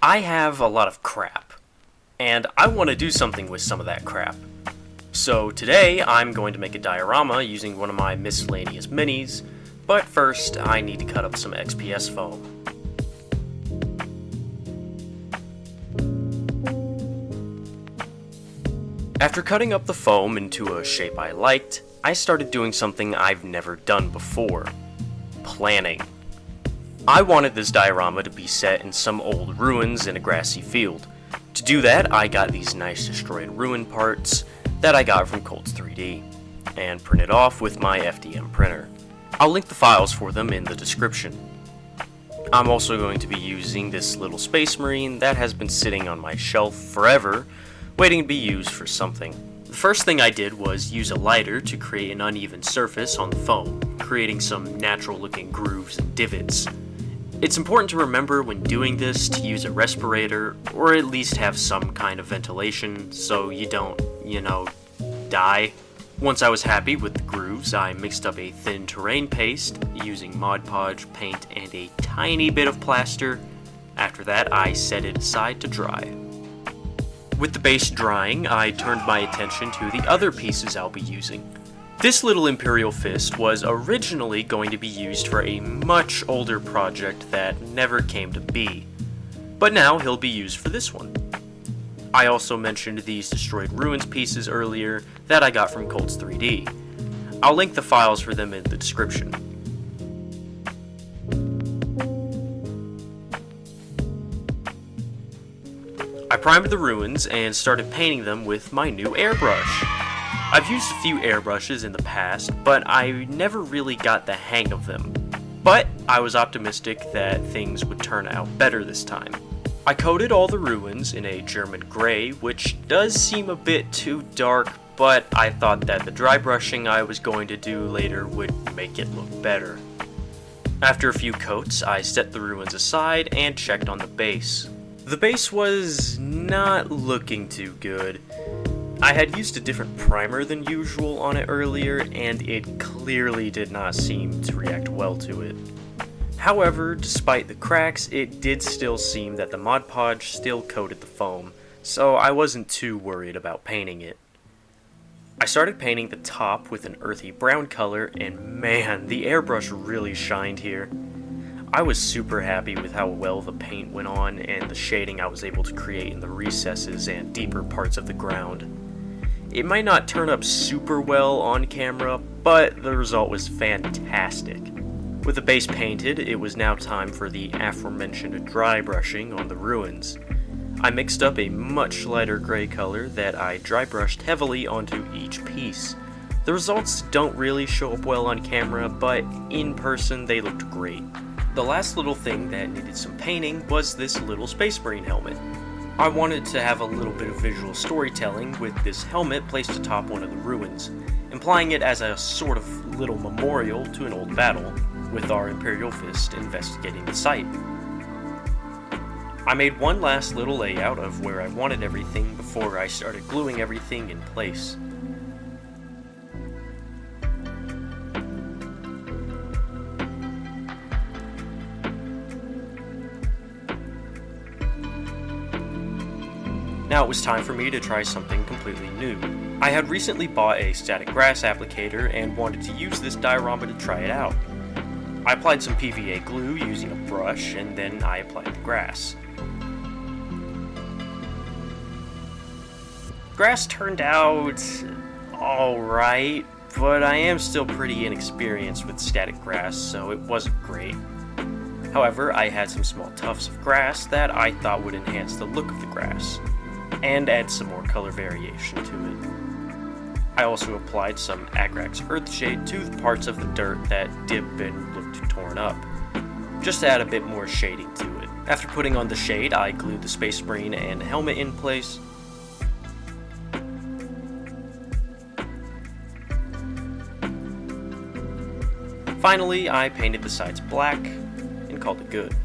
I have a lot of crap, and I want to do something with some of that crap. So today I'm going to make a diorama using one of my miscellaneous minis, but first I need to cut up some XPS foam. After cutting up the foam into a shape I liked, I started doing something I've never done before: planning. I wanted this diorama to be set in some old ruins in a grassy field. To do that, I got these nice destroyed ruin parts that I got from Colts 3D, and printed off with my FDM printer. I'll link the files for them in the description. I'm also going to be using this little Space Marine that has been sitting on my shelf forever, waiting to be used for something. The first thing I did was use a lighter to create an uneven surface on the foam, creating some natural looking grooves and divots. It's important to remember when doing this to use a respirator, or at least have some kind of ventilation, so you don't, die. Once I was happy with the grooves, I mixed up a thin terrain paste using Mod Podge, paint, and a tiny bit of plaster. After that, I set it aside to dry. With the base drying, I turned my attention to the other pieces I'll be using. This little Imperial Fist was originally going to be used for a much older project that never came to be, but now he'll be used for this one. I also mentioned these Destroyed Ruins pieces earlier that I got from Colts 3D. I'll link the files for them in the description. I primed the ruins and started painting them with my new airbrush. I've used a few airbrushes in the past, but I never really got the hang of them. But I was optimistic that things would turn out better this time. I coated all the ruins in a German gray, which does seem a bit too dark, but I thought that the dry brushing I was going to do later would make it look better. After a few coats, I set the ruins aside and checked on the base. The base was not looking too good. I had used a different primer than usual on it earlier, and it clearly did not seem to react well to it. However, despite the cracks, it did still seem that the Mod Podge still coated the foam, so I wasn't too worried about painting it. I started painting the top with an earthy brown color, and man, the airbrush really shined here. I was super happy with how well the paint went on and the shading I was able to create in the recesses and deeper parts of the ground. It might not turn up super well on camera, but the result was fantastic. With the base painted, it was now time for the aforementioned dry brushing on the ruins. I mixed up a much lighter gray color that I dry brushed heavily onto each piece. The results don't really show up well on camera, but in person they looked great. The last little thing that needed some painting was this little Space Marine helmet. I wanted to have a little bit of visual storytelling with this helmet placed atop one of the ruins, implying it as a sort of little memorial to an old battle, with our Imperial Fist investigating the site. I made one last little layout of where I wanted everything before I started gluing everything in place. Now it was time for me to try something completely new. I had recently bought a static grass applicator and wanted to use this diorama to try it out. I applied some PVA glue using a brush, and then I applied the grass. Grass turned out alright, but I am still pretty inexperienced with static grass, so it wasn't great. However, I had some small tufts of grass that I thought would enhance the look of the grass, and add some more color variation to it. I also applied some Agrax Earthshade to the parts of the dirt that dip and looked torn up, just to add a bit more shading to it. After putting on the shade, I glued the Space Marine and helmet in place. Finally, I painted the sides black and called it good.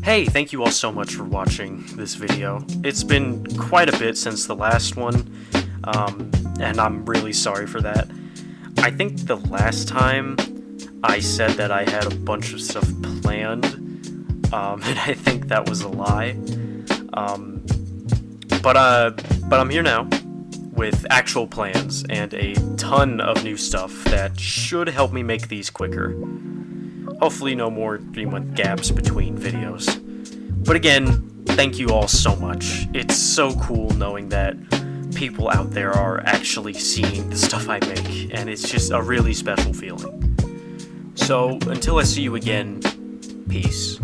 Hey, thank you all so much for watching this video. It's been quite a bit since the last one, and I'm really sorry for that. I think the last time I said that I had a bunch of stuff planned, and I think that was a lie. But I'm here now with actual plans and a ton of new stuff that should help me make these quicker. Hopefully no more 3-month gaps between videos. But again, thank you all so much. It's so cool knowing that people out there are actually seeing the stuff I make, and it's just a really special feeling. So, until I see you again, peace.